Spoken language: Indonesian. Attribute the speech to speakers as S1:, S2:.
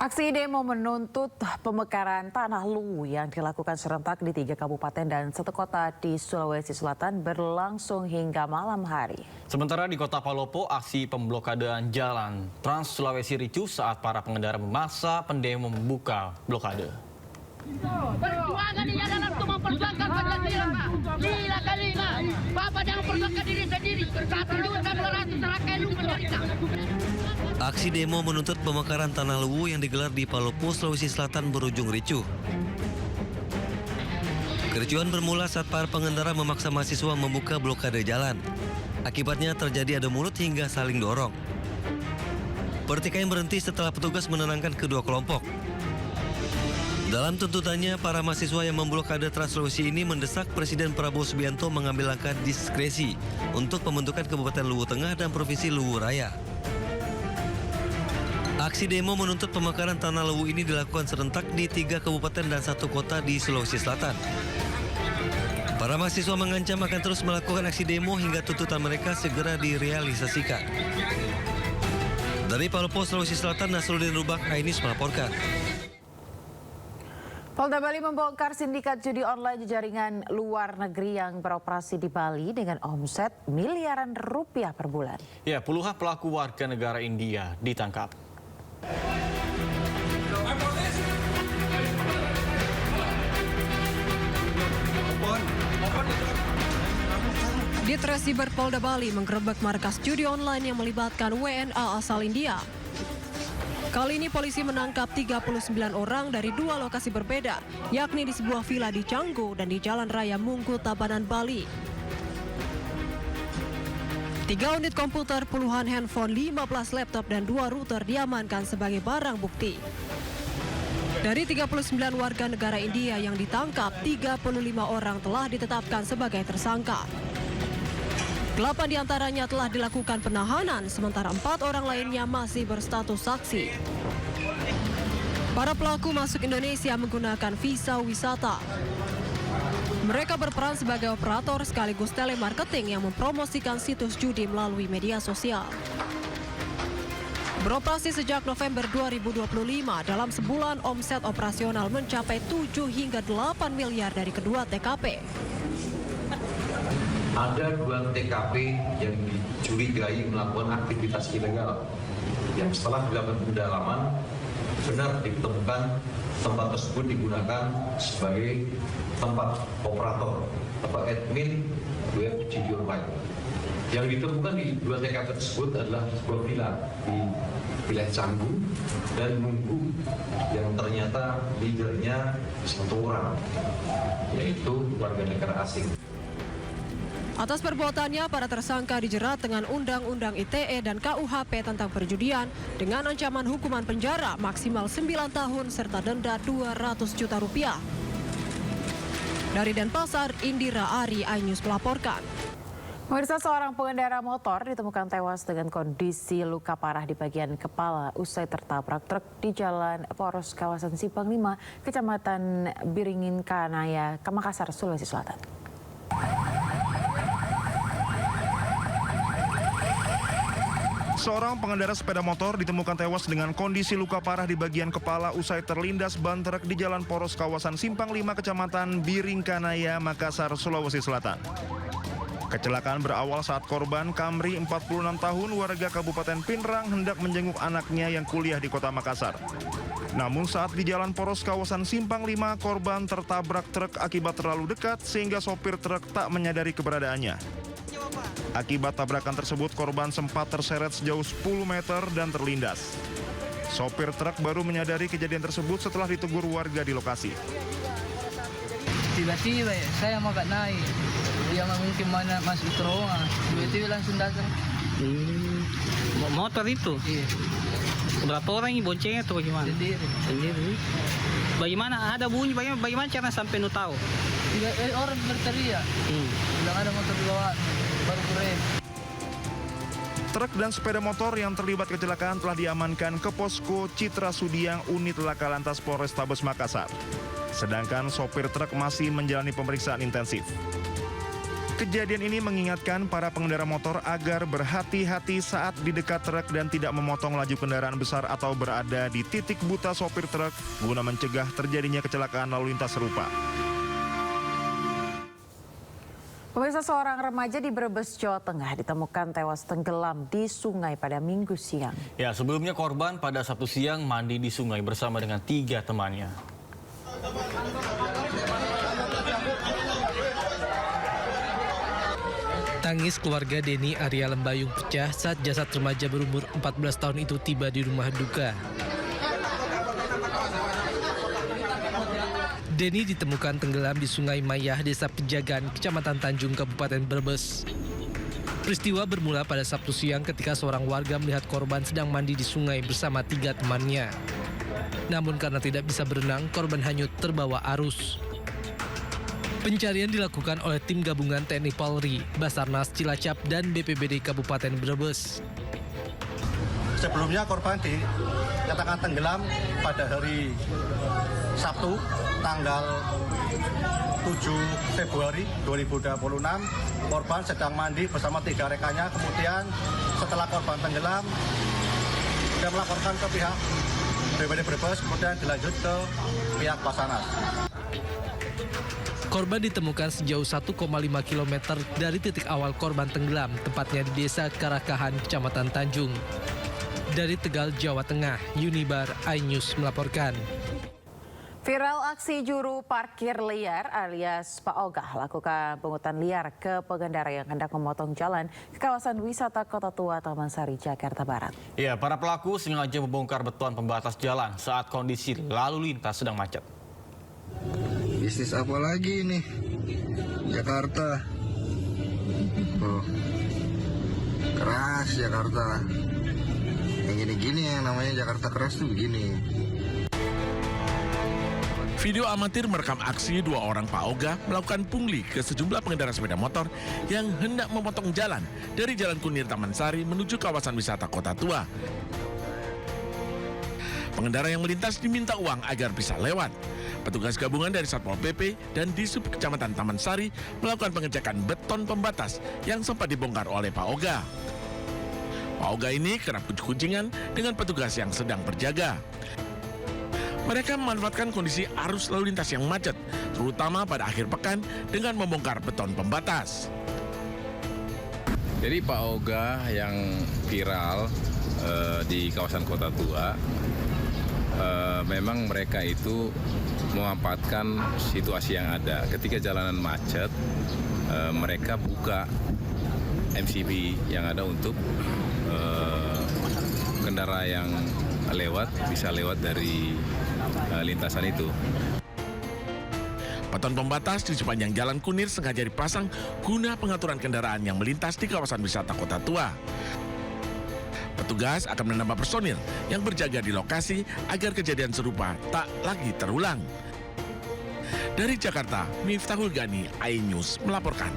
S1: Aksi demo menuntut pemekaran tanah luwu yang dilakukan serentak di 3 kabupaten dan 1 kota di Sulawesi Selatan berlangsung hingga malam hari.
S2: Sementara di kota Palopo, aksi pemblokadaan jalan Trans Sulawesi ricuh saat para pengendara memaksa pendemo membuka blokade.
S3: Perjuangan ini adalah untuk memperjuangkan Pancasila, Pak. Gila kali, Pak. Bapak jangan perjuangkan diri sendiri. 1.200 rakyat lu menderita.
S4: Aksi demo menuntut pemekaran tanah luwu yang digelar di Palopo, Sulawesi Selatan berujung ricuh. Kericuhan bermula saat para pengendara memaksa mahasiswa membuka blokade jalan. Akibatnya terjadi adu mulut hingga saling dorong. Pertikaian berhenti setelah petugas menenangkan kedua kelompok. Dalam tuntutannya, para mahasiswa yang memblokade Trans Sulawesi ini mendesak Presiden Prabowo Subianto mengambil langkah diskresi untuk pembentukan Kabupaten Luwu Tengah dan Provinsi Luwu Raya. Aksi demo menuntut pemekaran tanah luwu ini dilakukan serentak di 3 kabupaten dan 1 kota di Sulawesi Selatan. Para mahasiswa mengancam akan terus melakukan aksi demo hingga tuntutan mereka segera direalisasikan. Dari Palopo, Sulawesi Selatan, Nasruddin Rubak, Ainis melaporkan.
S1: Polda Bali membongkar sindikat judi online jaringan luar negeri yang beroperasi di Bali dengan omset miliaran rupiah per bulan.
S2: Ya, puluhan pelaku warga negara India ditangkap.
S5: Ditresiber Polda Bali menggerebek markas judi online yang melibatkan WNA asal India. Kali ini polisi menangkap 39 orang dari 2 lokasi berbeda, yakni di sebuah villa di Canggu dan di Jalan Raya Munggu, Tabanan, Bali. 3 unit komputer, puluhan handphone, 15 laptop, dan 2 router diamankan sebagai barang bukti. Dari 39 warga negara India yang ditangkap, 35 orang telah ditetapkan sebagai tersangka. 8 diantaranya telah dilakukan penahanan, sementara 4 orang lainnya masih berstatus saksi. Para pelaku masuk Indonesia menggunakan visa wisata. Mereka berperan sebagai operator sekaligus telemarketing yang mempromosikan situs judi melalui media sosial. Beroperasi sejak November 2025, dalam sebulan omset operasional mencapai 7 hingga 8 miliar dari kedua TKP.
S6: Ada 2 TKP yang dicurigai melakukan aktivitas ilegal. Yang setelah dilakukan pendalaman, benar ditemukan tempat tersebut digunakan sebagai tempat operator atau admin web judi online. Yang ditemukan di 2 TKP tersebut adalah sebuah villa di wilayah Canggu dan Munggu yang ternyata leadernya 1 orang, yaitu warga negara asing.
S5: Atas perbuatannya, para tersangka dijerat dengan Undang-Undang ITE dan KUHP tentang perjudian dengan ancaman hukuman penjara maksimal 9 tahun serta denda 200 juta rupiah. Dari Denpasar, Indira Ari, iNews melaporkan.
S1: Pemirsa, seorang pengendara motor ditemukan tewas dengan kondisi luka parah di bagian kepala usai tertabrak truk di Jalan Poros kawasan Simpang 5, Kecamatan Biringin Kanaya, Makassar, Sulawesi Selatan.
S7: Seorang pengendara sepeda motor ditemukan tewas dengan kondisi luka parah di bagian kepala usai terlindas ban truk di Jalan Poros kawasan Simpang 5, Kecamatan Biringkanaya, Makassar, Sulawesi Selatan. Kecelakaan berawal saat korban Kamri, 46 tahun, warga Kabupaten Pinrang, hendak menjenguk anaknya yang kuliah di Kota Makassar. Namun saat di Jalan Poros kawasan Simpang 5, korban tertabrak truk akibat terlalu dekat sehingga sopir truk tak menyadari keberadaannya. Akibat tabrakan tersebut, korban sempat terseret sejauh 10 meter dan terlindas. Sopir truk baru menyadari kejadian tersebut setelah ditegur warga di lokasi.
S8: Tiba-tiba ya, saya mau gak naik. Dia mungkin mana masuk terowongan. Tiba-tiba langsung datang.
S9: Motor itu?
S8: Iya.
S9: Berapa orang ini boncengnya atau bagaimana? Sendiri. Bagaimana? Ada bunyi, bagaimana cara sampai nu tahu?
S8: Orang berteriak. Bilang ada motor di bawah. Baru keren.
S7: Truk dan sepeda motor yang terlibat kecelakaan telah diamankan ke posko Citra Sudiang unit Laka Lantas Polrestabes Makassar. Sedangkan sopir truk masih menjalani pemeriksaan intensif. Kejadian ini mengingatkan para pengendara motor agar berhati-hati saat di dekat truk dan tidak memotong laju kendaraan besar atau berada di titik buta sopir truk guna mencegah terjadinya kecelakaan lalu lintas serupa.
S1: Pemirsa, seorang remaja di Brebes, Jawa Tengah ditemukan tewas tenggelam di sungai pada Minggu siang.
S2: Ya, sebelumnya korban pada Sabtu siang mandi di sungai bersama dengan 3 temannya.
S10: Tangis keluarga Denny Arya Lembayung pecah saat jasad remaja berumur 14 tahun itu tiba di rumah duka. Denny ditemukan tenggelam di Sungai Mayah, Desa Pejagan, Kecamatan Tanjung, Kabupaten Brebes. Peristiwa bermula pada Sabtu siang ketika seorang warga melihat korban sedang mandi di sungai bersama 3 temannya. Namun karena tidak bisa berenang, korban hanyut terbawa arus. Pencarian dilakukan oleh tim gabungan TNI Polri, Basarnas Cilacap, dan BPBD Kabupaten Brebes.
S11: Sebelumnya korban dinyatakan tenggelam pada hari Sabtu, tanggal 7 Februari 2026. Korban sedang mandi bersama 3 rekannya. Kemudian setelah korban tenggelam, dia melaporkan ke pihak BPBD Brebes, kemudian dilanjut ke pihak Basarnas.
S10: Korban ditemukan sejauh 1,5 km dari titik awal korban tenggelam, tepatnya di Desa Karakahan, Kecamatan Tanjung. Dari Tegal, Jawa Tengah, Yunibar iNews melaporkan.
S1: Viral aksi juru parkir liar alias Pak Ogah lakukan pungutan liar ke pengendara yang hendak memotong jalan ke kawasan wisata Kota Tua Taman Sari, Jakarta Barat.
S2: Ya, para pelaku sengaja membongkar beton pembatas jalan saat kondisi lalu lintas sedang macet.
S12: Bisnis apa lagi nih? Jakarta. Oh. Keras Jakarta. Yang gini-gini yang namanya Jakarta keras tuh begini.
S13: Video amatir merekam aksi 2 orang Pak Ogah melakukan pungli ke sejumlah pengendara sepeda motor yang hendak memotong jalan dari Jalan Kunir Taman Sari menuju kawasan wisata Kota Tua. Pengendara yang melintas diminta uang agar bisa lewat. Petugas gabungan dari Satpol PP dan Disub Kecamatan Taman Sari melakukan pengecekan beton pembatas yang sempat dibongkar oleh Pak Ogah. Pak Ogah ini kerap kucing-kucingan dengan petugas yang sedang berjaga. Mereka memanfaatkan kondisi arus lalu lintas yang macet, terutama pada akhir pekan dengan membongkar beton pembatas.
S14: Jadi Pak Ogah yang viral di kawasan Kota Tua, memang mereka itu memanfaatkan situasi yang ada. Ketika jalanan macet, mereka buka MCB yang ada untuk kendaraan yang lewat bisa lewat dari lintasan itu.
S13: Beton pembatas di sepanjang Jalan Kunir sengaja dipasang guna pengaturan kendaraan yang melintas di kawasan wisata Kota Tua. Petugas akan menambah personil yang berjaga di lokasi agar kejadian serupa tak lagi terulang. Dari Jakarta, Miftahul Gani, iNews melaporkan.